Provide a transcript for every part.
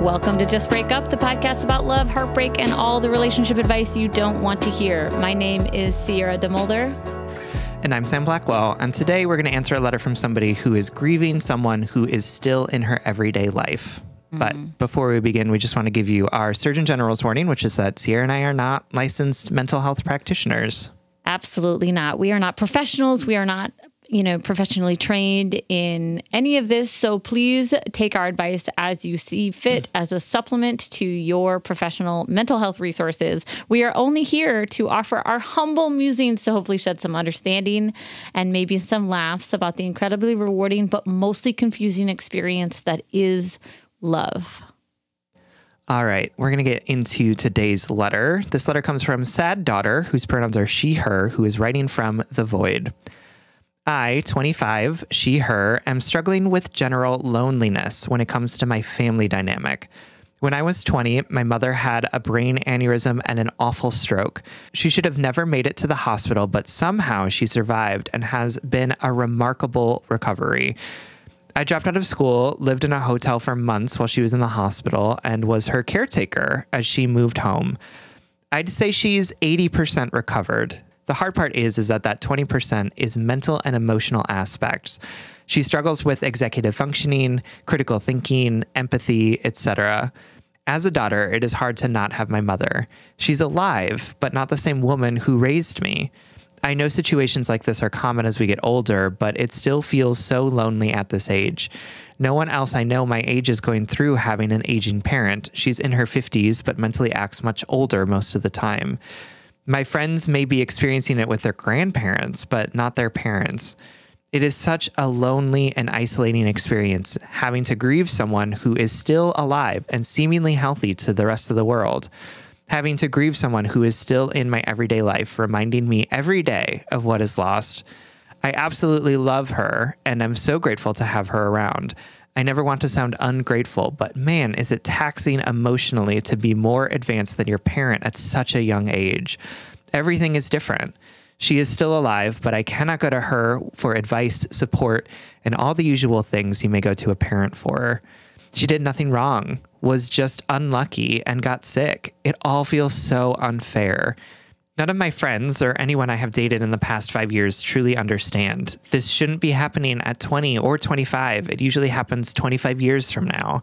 Welcome to Just Break Up, the podcast about love, heartbreak, and all the relationship advice you don't want to hear. My name is Sierra DeMulder. And I'm Sam Blackwell. And today we're going to answer a letter from somebody who is grieving someone who is still in her everyday life. But before we begin, we just want to give you our Surgeon General's warning, which is that Sierra and I are not licensed mental health practitioners. Absolutely not. We are not professionals. We are not, professionally trained in any of this. So please take our advice as you see fit as a supplement to your professional mental health resources. We are only here to offer our humble musings to hopefully shed some understanding and maybe some laughs about the incredibly rewarding but mostly confusing experience that is love. All right, we're going to get into today's letter. This letter comes from Sad Daughter, whose pronouns are she, her, who is writing from the void. I, 25, she, her, am struggling with general loneliness when it comes to my family dynamic. When I was 20, my mother had a brain aneurysm and an awful stroke. She should have never made it to the hospital, but somehow she survived and has been a remarkable recovery. I dropped out of school, lived in a hotel for months while she was in the hospital, and was her caretaker as she moved home. I'd say she's 80% recovered. The hard part is that 20% is mental and emotional aspects. She struggles with executive functioning, critical thinking, empathy, etc. As a daughter, it is hard to not have my mother. She's alive, but not the same woman who raised me. I know situations like this are common as we get older, but it still feels so lonely at this age. No one else I know my age is going through having an aging parent. She's in her 50s, but mentally acts much older most of the time. My friends may be experiencing it with their grandparents, but not their parents. It is such a lonely and isolating experience having to grieve someone who is still alive and seemingly healthy to the rest of the world. Having to grieve someone who is still in my everyday life, reminding me every day of what is lost. I absolutely love her, and I'm so grateful to have her around. I never want to sound ungrateful, but man, is it taxing emotionally to be more advanced than your parent at such a young age. Everything is different. She is still alive, but I cannot go to her for advice, support, and all the usual things you may go to a parent for. She did nothing wrong, was just unlucky, and got sick. It all feels so unfair. None of my friends or anyone I have dated in the past 5 years truly understand. This shouldn't be happening at 20 or 25. It usually happens 25 years from now.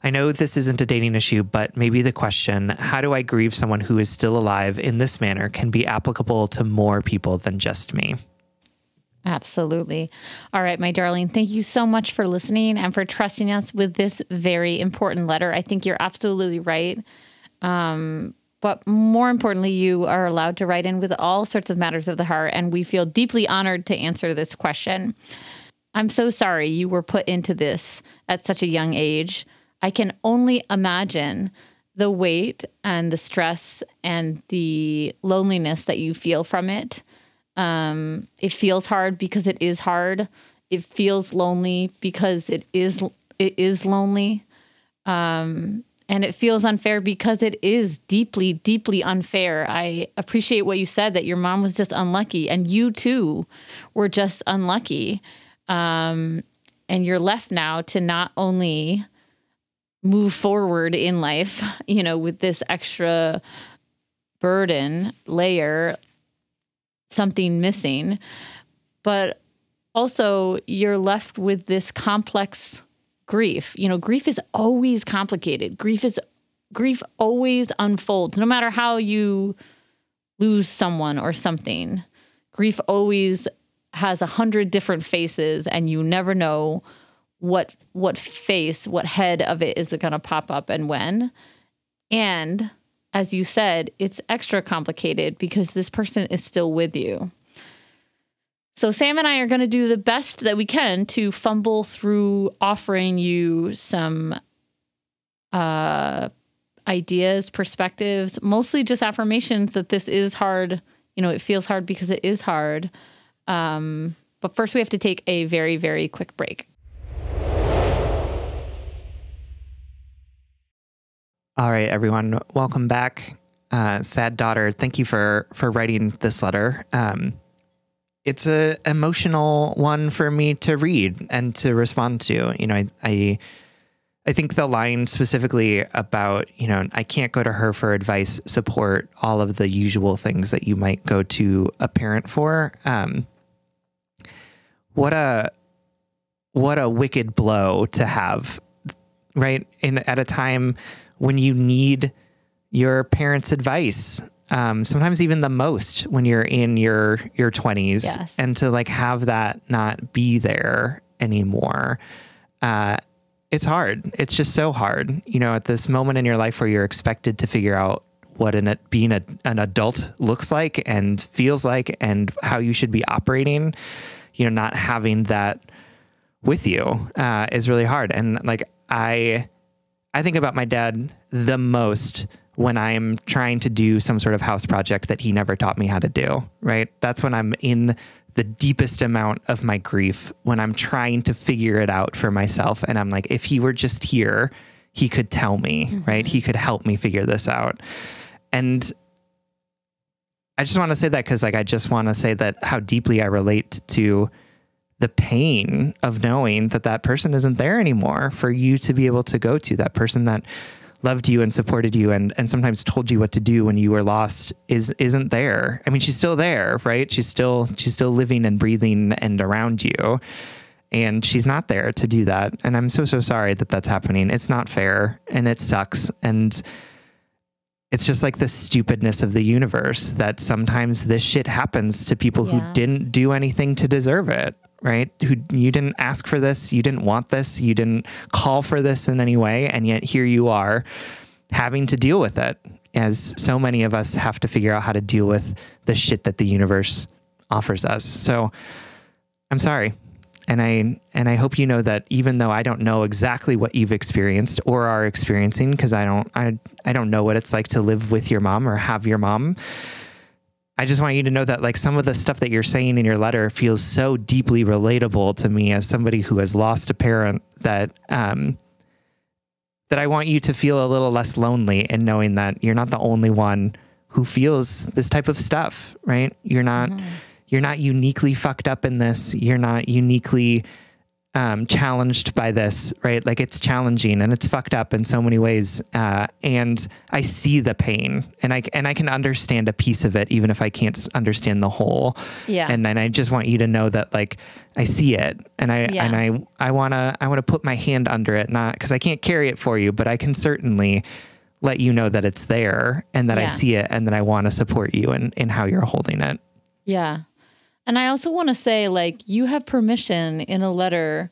I know this isn't a dating issue, but maybe the question, how do I grieve someone who is still alive in this manner, can be applicable to more people than just me. Absolutely. All right, my darling, thank you so much for listening and for trusting us with this very important letter. I think you're absolutely right. But more importantly, you are allowed to write in with all sorts of matters of the heart, and we feel deeply honored to answer this question. I'm so sorry you were put into this at such a young age. I can only imagine the weight and the stress and the loneliness that you feel from it. It feels hard because it is hard. It feels lonely because it is lonely. And it feels unfair because it is deeply, deeply unfair. I appreciate what you said, that your mom was just unlucky, and you too were just unlucky. And you're left now to not only move forward in life, with this extra burden, layer, something missing, but also you're left with this complex grief. Grief is always complicated. Grief always unfolds. No matter how you lose someone or something, grief always has 100 different faces, and you never know what head of it is going to pop up and when. And as you said, it's extra complicated because this person is still with you. So Sam and I are going to do the best that we can to fumble through offering you some ideas, perspectives, mostly just affirmations that this is hard. It feels hard because it is hard. But first we have to take a very, very quick break. All right, everyone, welcome back. Sad Daughter, thank you for writing this letter. It's an emotional one for me to read and to respond to. I I think the line specifically about, I can't go to her for advice, support, all of the usual things that you might go to a parent for. What a wicked blow to have, right? At a time when you need your parents' advice, sometimes even the most when you're in your 20s. Yes. And to like have that not be there anymore. It's hard. It's just so hard, at this moment in your life where you're expected to figure out what being an adult looks like and feels like and how you should be operating, not having that with you is really hard. And like, I think about my dad the most when I'm trying to do some sort of house project that he never taught me how to do, right? That's when I'm in the deepest amount of my grief, when I'm trying to figure it out for myself. And I'm like, if he were just here, he could tell me, right? He could help me figure this out. And I just want to say that because like, I just want to say that how deeply I relate to the pain of knowing that that person isn't there anymore for you to be able to go to. That person that loved you and supported you and sometimes told you what to do when you were lost isn't there. I mean, she's still there, right? She's still living and breathing and around you, and she's not there to do that. And I'm so sorry that that's happening. It's not fair and it sucks. And it's just like the stupidness of the universe that sometimes this shit happens to people who didn't do anything to deserve it. Right? You didn't ask for this. You didn't want this. You didn't call for this in any way. And yet here you are having to deal with it, as so many of us have to figure out how to deal with the shit that the universe offers us. So I'm sorry. And I hope you know that even though I don't know exactly what you've experienced or are experiencing, because I don't know what it's like to live with your mom or have your mom, I just want you to know that like some of the stuff that you're saying in your letter feels so deeply relatable to me as somebody who has lost a parent that I want you to feel a little less lonely in knowing that you're not the only one who feels this type of stuff, right? You're not uniquely fucked up in this. You're not uniquely challenged by this, right? Like it's challenging and it's fucked up in so many ways. And I see the pain and I can understand a piece of it, even if I can't understand the whole. Yeah. And then I just want you to know that like, I see it and I want to put my hand under it, not cause I can't carry it for you, but I can certainly let you know that it's there and that I see it and that I want to support you in how you're holding it. Yeah. And I also want to say, like, you have permission in a letter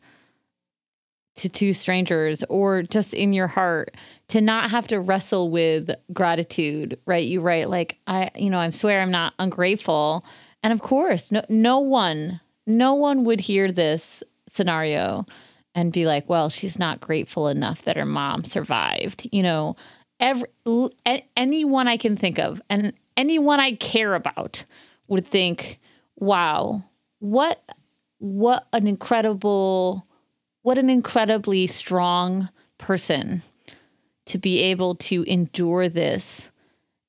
to two strangers or just in your heart to not have to wrestle with gratitude, right? You write, like, I swear I'm not ungrateful. And of course, no one would hear this scenario and be like, well, she's not grateful enough that her mom survived. Anyone I can think of and anyone I care about would think, wow, what an incredibly strong person to be able to endure this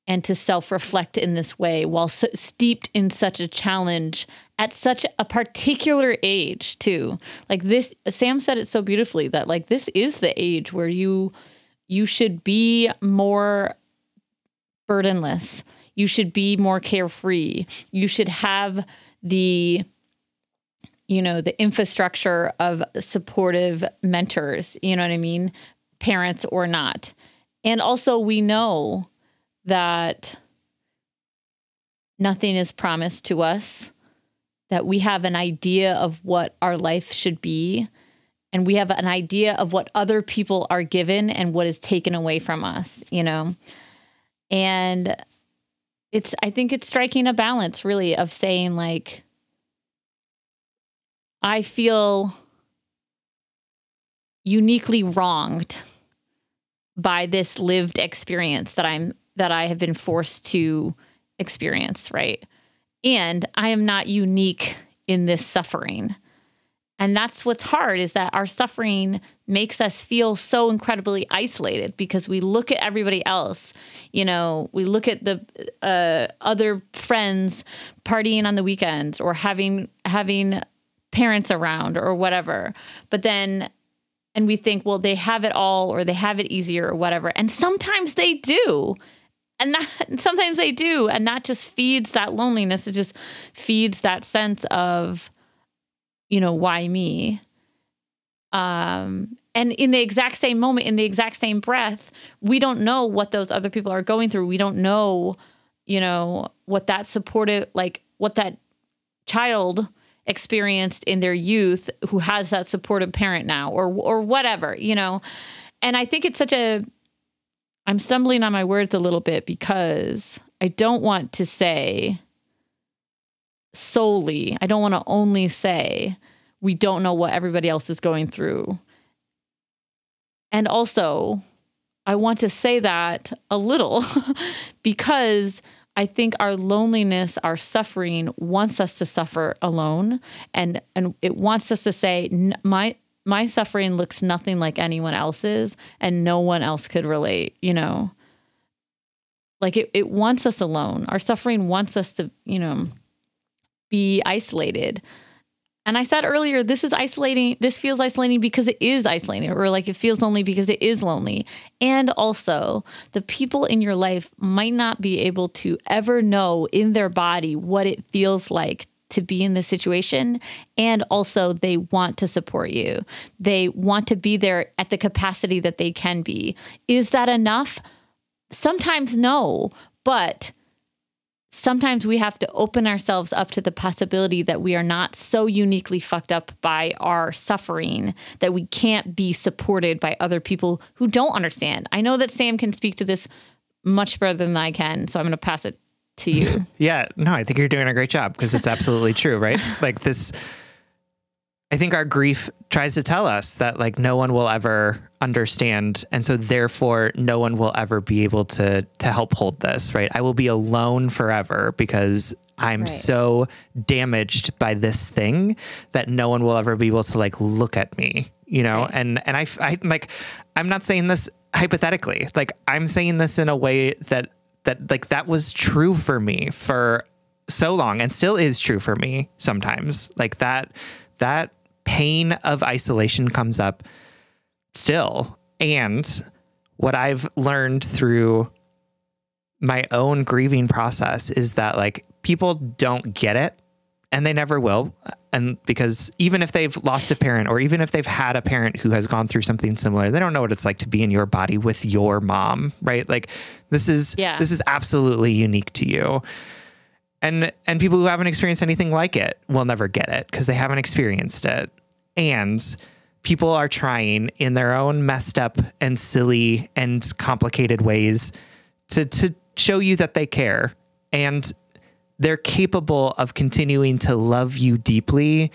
and to self-reflect in this way while steeped in such a challenge at such a particular age too. Like this, Sam said it so beautifully that like, this is the age where you should be more burdenless. You should be more carefree. You should have the infrastructure of supportive mentors, you know what I mean? Parents or not. And also we know that nothing is promised to us, that we have an idea of what our life should be. And we have an idea of what other people are given and what is taken away from us, and I think it's striking a balance really of saying like, I feel uniquely wronged by this lived experience that I have been forced to experience, right? And I am not unique in this suffering. And that's what's hard, is that our suffering makes us feel so incredibly isolated because we look at everybody else. We look at the other friends partying on the weekends or having parents around or whatever. But then And we think, well, they have it all or they have it easier or whatever. And sometimes they do. And sometimes they do. And that just feeds that loneliness. It just feeds that sense of, why me? And in the exact same moment, in the exact same breath, we don't know what those other people are going through. We don't know, what that supportive, like what that child experienced in their youth who has that supportive parent now or whatever, And I think it's I'm stumbling on my words a little bit because I don't want to say solely, I don't want to only say we don't know what everybody else is going through. And also, I want to say that a little because I think our loneliness, our suffering wants us to suffer alone. And it wants us to say, my suffering looks nothing like anyone else's and no one else could relate, Like it wants us alone. Our suffering wants us to, be isolated. And I said earlier, this is isolating. This feels isolating because it is isolating, or like it feels lonely because it is lonely. And also the people in your life might not be able to ever know in their body what it feels like to be in this situation. And also they want to support you. They want to be there at the capacity that they can be. Is that enough? Sometimes no, but sometimes we have to open ourselves up to the possibility that we are not so uniquely fucked up by our suffering that we can't be supported by other people who don't understand. I know that Sam can speak to this much better than I can, so I'm going to pass it to you. Yeah, no, I think you're doing a great job because it's absolutely true, right? Like this, I think our grief tries to tell us that like no one will ever understand. And so therefore no one will ever be able to help hold this, right? I will be alone forever because I'm so damaged by this thing that no one will ever be able to like look at me, Right. And I like, I'm not saying this hypothetically, like I'm saying this in a way that like that was true for me for so long and still is true for me sometimes. Like that pain of isolation comes up still. And what I've learned through my own grieving process is that like people don't get it and they never will. And because even if they've lost a parent or even if they've had a parent who has gone through something similar, they don't know what it's like to be in your body with your mom, right? Like this is absolutely unique to you. And people who haven't experienced anything like it will never get it because they haven't experienced it. And people are trying in their own messed up and silly and complicated ways to show you that they care. And they're capable of continuing to love you deeply,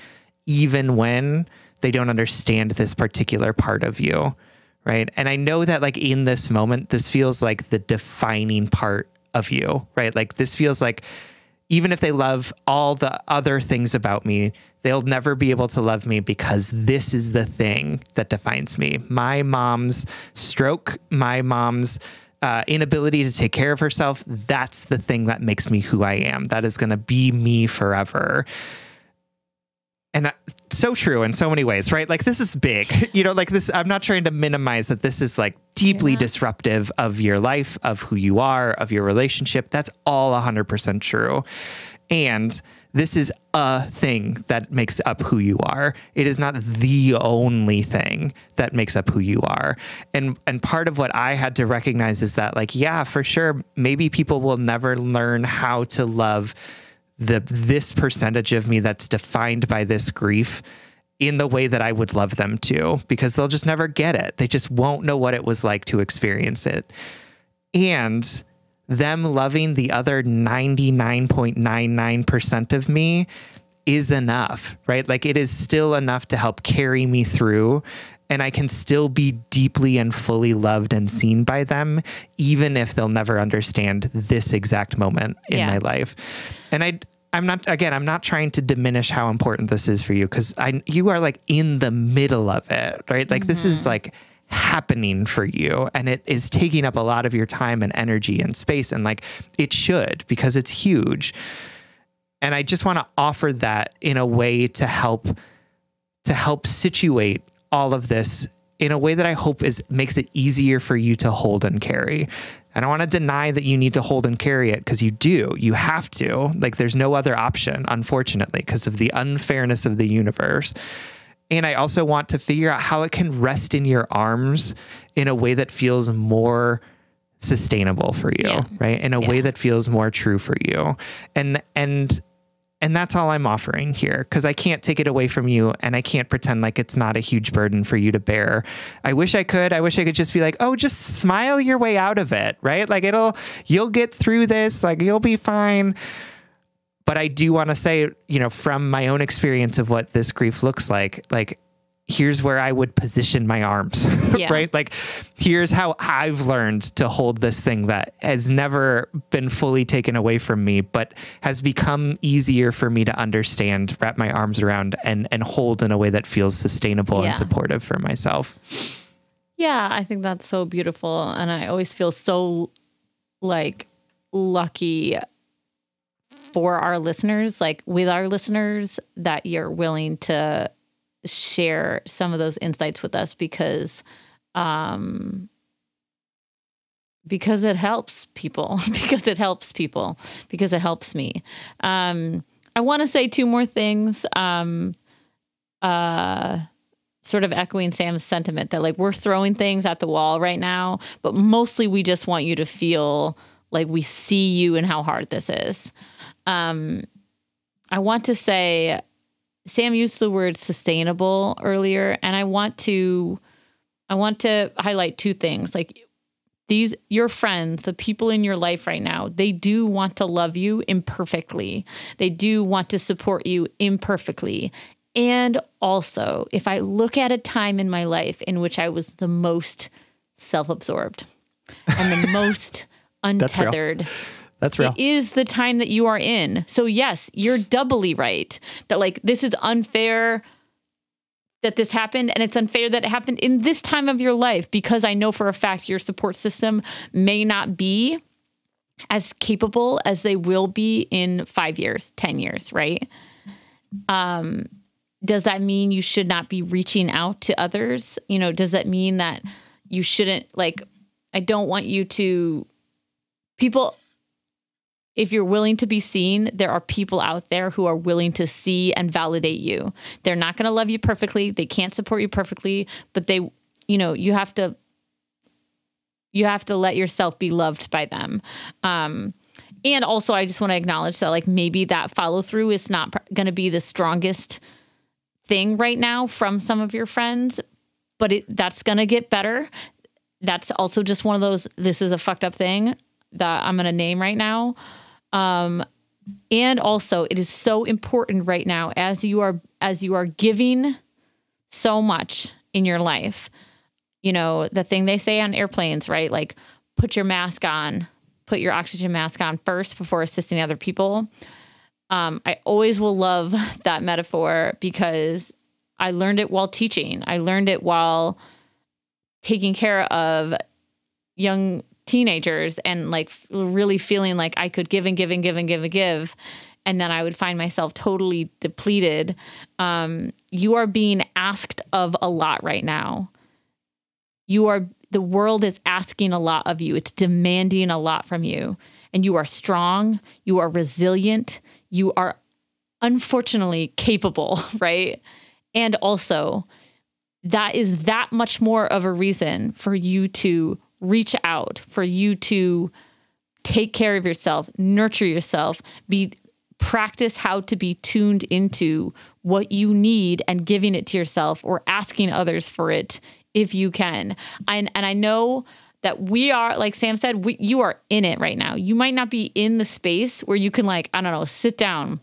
even when they don't understand this particular part of you, right? And I know that like in this moment, this feels like the defining part of you, right? Like this feels like even if they love all the other things about me, they'll never be able to love me because this is the thing that defines me. My mom's stroke, my mom's inability to take care of herself, that's the thing that makes me who I am. That is going to be me forever. And so true in so many ways, right? Like this is big, like this, I'm not trying to minimize that this is like deeply disruptive of your life, of who you are, of your relationship. That's all 100% true. And this is a thing that makes up who you are. It is not the only thing that makes up who you are. And part of what I had to recognize is that like, yeah, for sure, maybe people will never learn how to love this percentage of me that's defined by this grief in the way that I would love them to, because they'll just never get it. They just won't know what it was like to experience it. And them loving the other 99.99% of me is enough, right? Like it is still enough to help carry me through, and I can still be deeply and fully loved and seen by them, even if they'll never understand this exact moment in my life. And I'm not trying to diminish how important this is for you, because you are like in the middle of it, right? Like this is like happening for you, and it is taking up a lot of your time and energy and space, and like it should, because it's huge. And I just want to offer that in a way to help situate all of this in a way that I hope makes it easier for you to hold and carry. I don't want to deny that you need to hold and carry it, because you do. You have to. Like, there's no other option, unfortunately, because of the unfairness of the universe. And I also want to figure out how it can rest in your arms in a way that feels more sustainable for you, right? In a way that feels more true for you. And that's all I'm offering here, because I can't take it away from you, and I can't pretend like it's not a huge burden for you to bear. I wish I could. I wish I could just be like, oh, just smile your way out of it, right? Like, you'll get through this, like, you'll be fine. But I do want to say, from my own experience of what this grief looks like, here's where I would position my arms, right? Like, here's how I've learned to hold this thing that has never been fully taken away from me, but has become easier for me to understand, wrap my arms around, and hold in a way that feels sustainable and supportive for myself. Yeah, I think that's so beautiful. And I always feel so lucky for our listeners, with our listeners, that you're willing to share some of those insights with us, because it helps people, because it helps me. I want to say two more things, sort of echoing Sam's sentiment that we're throwing things at the wall right now, but mostly we just want you to feel like we see you and how hard this is. I want to say, Sam used the word sustainable earlier, and I want to highlight two things. Your friends, the people in your life right now, they do want to love you imperfectly. They do want to support you imperfectly. And also, if I look at a time in my life in which I was the most self-absorbed and the most untethered, That's real. It is the time that you are in. So yes, you're doubly right that this is unfair that this happened, and it's unfair that it happened in this time of your life, because I know for a fact your support system may not be as capable as they will be in 5 years, 10 years, right? Does that mean you should not be reaching out to others? Does that mean that you shouldn't, I don't want you to, if you're willing to be seen, there are people out there who are willing to see and validate you. They're not going to love you perfectly. They can't support you perfectly, but you have to let yourself be loved by them. And also, I just want to acknowledge that maybe that follow through is not going to be the strongest thing right now from some of your friends, but that's going to get better. That's also just one of those, this is a fucked up thing that I'm going to name right now. And also, it is so important right now, as you are giving so much in your life, the thing they say on airplanes, right? Put your mask on, put your oxygen mask on first before assisting other people. I always will love that metaphor, because I learned it while teaching. I learned it while taking care of young teenagers, and really feeling like I could give and give and give and give and give. And then I would find myself totally depleted. You are being asked of a lot right now. The world is asking a lot of you. It's demanding a lot from you, and you are strong. You are resilient. You are unfortunately capable, right? And also, that is that much more of a reason for you to reach out, for you to take care of yourself, nurture yourself, practice how to be tuned into what you need and giving it to yourself, or asking others for it if you can. And I know that we are, like Sam said, you are in it right now. You might not be in the space where you can sit down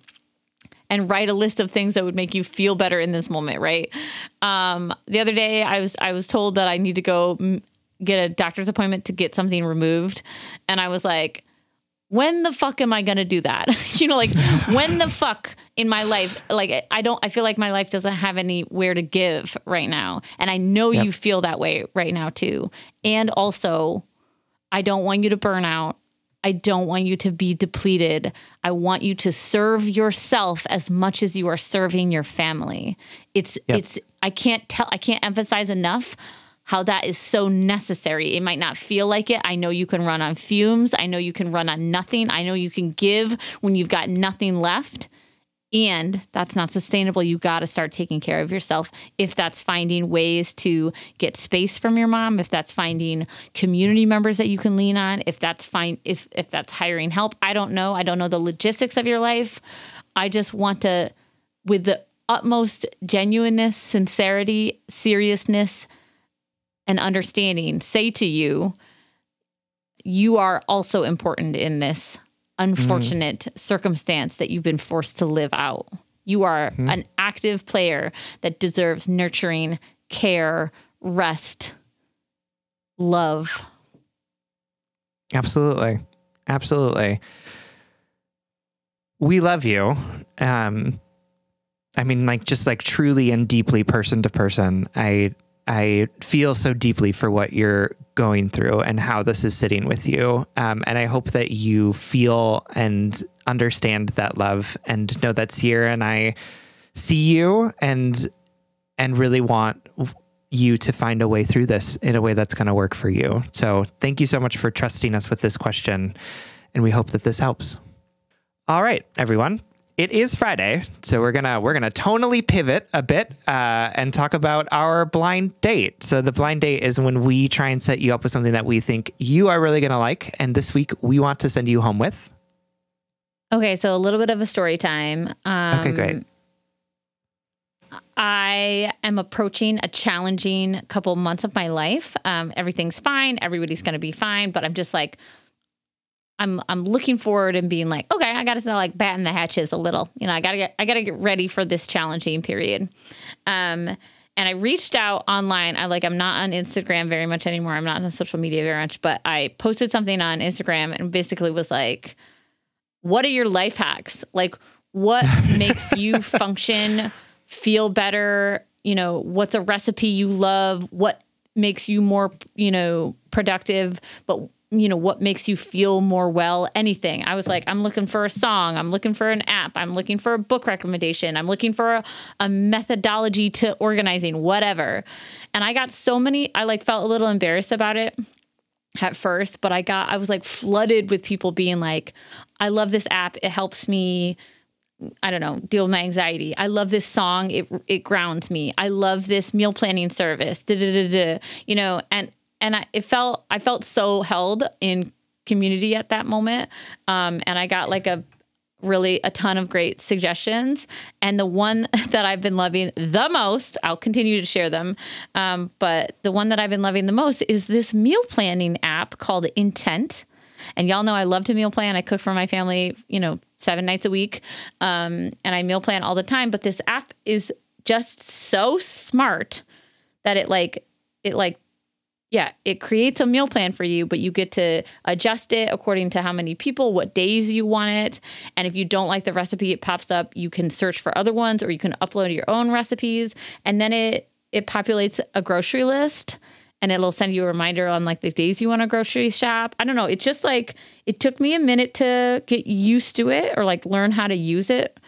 and write a list of things that would make you feel better in this moment, right? The other day I was told that I need to go get a doctor's appointment to get something removed. And I was like, when the fuck am I going to do that? When the fuck in my life, I feel like my life doesn't have anywhere to give right now. And I know you feel that way right now too. And also, I don't want you to burn out. I don't want you to be depleted. I want you to serve yourself as much as you are serving your family. I can't emphasize enough how that is so necessary. It might not feel like it. I know you can run on fumes. I know you can run on nothing. I know you can give when you've got nothing left. And that's not sustainable. You got to start taking care of yourself. If that's finding ways to get space from your mom, if that's finding community members that you can lean on, if that's if that's hiring help, I don't know. I don't know the logistics of your life. I just want to, with the utmost genuineness, sincerity, seriousness, and understanding, say to you, you are also important in this unfortunate circumstance that you've been forced to live out. You are an active player that deserves nurturing, care, rest, love. Absolutely. Absolutely. We love you. I mean, like, just like truly and deeply person to person. I feel so deeply for what you're going through and how this is sitting with you. And I hope that you feel and understand that love and know that Sierra and I see you and really want you to find a way through this in a way that's going to work for you. So thank you so much for trusting us with this question. And we hope that this helps. All right, everyone. It is Friday, so we're gonna tonally pivot a bit and talk about our blind date. So the blind date is when we try and set you up with something that we think you are really gonna like, and this week we want to send you home with. Okay, so a little bit of a story time. Okay, great. I am approaching a challenging couple months of my life. Everything's fine, everybody's gonna be fine, but I'm just like, I'm looking forward and being like, okay, I got to like batten the hatches a little. You know, I gotta get ready for this challenging period. And I reached out online. I'm not on Instagram very much anymore. I'm not on social media very much, but I posted something on Instagram and basically was like, what are your life hacks? Like, what makes you function, feel better? You know, what's a recipe you love? What makes you more, productive? But what makes you feel more well? Anything. I was like, I'm looking for a song. I'm looking for an app. I'm looking for a book recommendation. I'm looking for a methodology to organizing, whatever. And I got so many, I felt a little embarrassed about it at first, but I was like flooded with people being like, I love this app. It helps me, I don't know, deal with my anxiety. I love this song. It grounds me. I love this meal planning service, and I felt so held in community at that moment. And I got a ton of great suggestions. And the one that I've been loving the most, I'll continue to share them. But the one that I've been loving the most is this meal planning app called Intent. And y'all know I love to meal plan. I cook for my family, 7 nights a week. And I meal plan all the time. But this app is just so smart that it creates a meal plan for you, but you get to adjust it according to how many people, what days you want it. And if you don't like the recipe, it pops up. You can search for other ones, or you can upload your own recipes. And then it populates a grocery list, and it'll send you a reminder on the days you want to grocery shop. I don't know. It's just it took me a minute to get used to it or learn how to use it.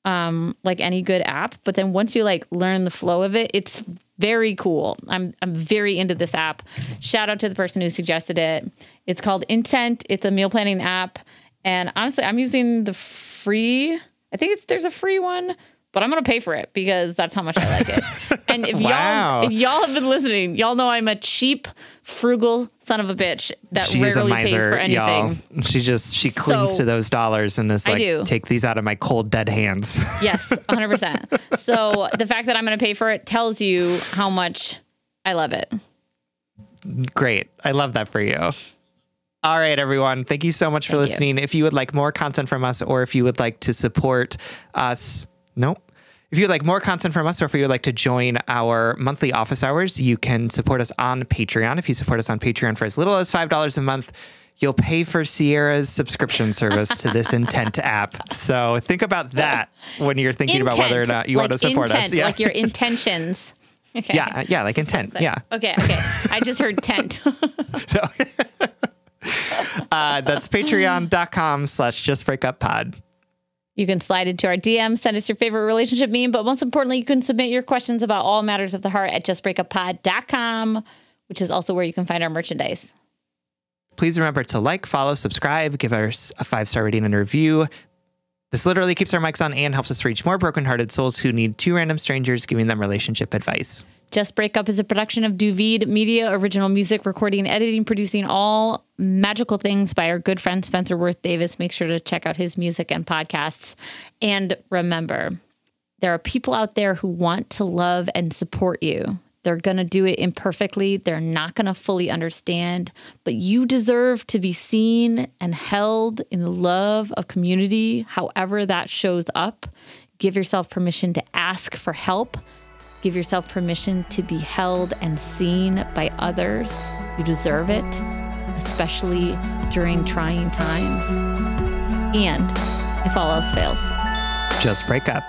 Like any good app. But then once you learn the flow of it, it's very cool. I'm very into this app. Shout out to the person who suggested it. It's called Intent. It's a meal planning app. And honestly, I'm using the free. I think there's a free one, but I'm going to pay for it because that's how much I like it. And if y'all have been listening, y'all know I'm a cheap, frugal son of a bitch that rarely pays for anything. Y'all. She clings to those dollars and is take these out of my cold, dead hands. Yes, 100%. So the fact that I'm going to pay for it tells you how much I love it. Great. I love that for you. All right, everyone. Thank you so much for listening. If you would like more content from us, or if you would like to support us, if you'd like more content from us, or if you would like to join our monthly office hours, you can support us on Patreon. If you support us on Patreon for as little as $5 a month, you'll pay for Sierra's subscription service to this Intent app. So think about that when you're thinking about whether or not you want to support us. Yeah. Like your intentions. Okay. Yeah, like intent. Yeah. Okay. I just heard tent. That's patreon.com/justbreakuppod. You can slide into our DM, send us your favorite relationship meme, but most importantly, you can submit your questions about all matters of the heart at justbreakuppod.com. which is also where you can find our merchandise. Please remember to like, follow, subscribe, give us a 5-star rating and review. This literally keeps our mics on and helps us reach more brokenhearted souls who need 2 random strangers giving them relationship advice. Just Break Up is a production of Duvid Media, original music, recording, editing, producing, all magical things by our good friend Spencer Worth Davis. Make sure to check out his music and podcasts. And remember, there are people out there who want to love and support you. They're going to do it imperfectly. They're not going to fully understand, but you deserve to be seen and held in the love of community, however that shows up. Give yourself permission to ask for help. Give yourself permission to be held and seen by others. You deserve it, especially during trying times. And if all else fails, just break up.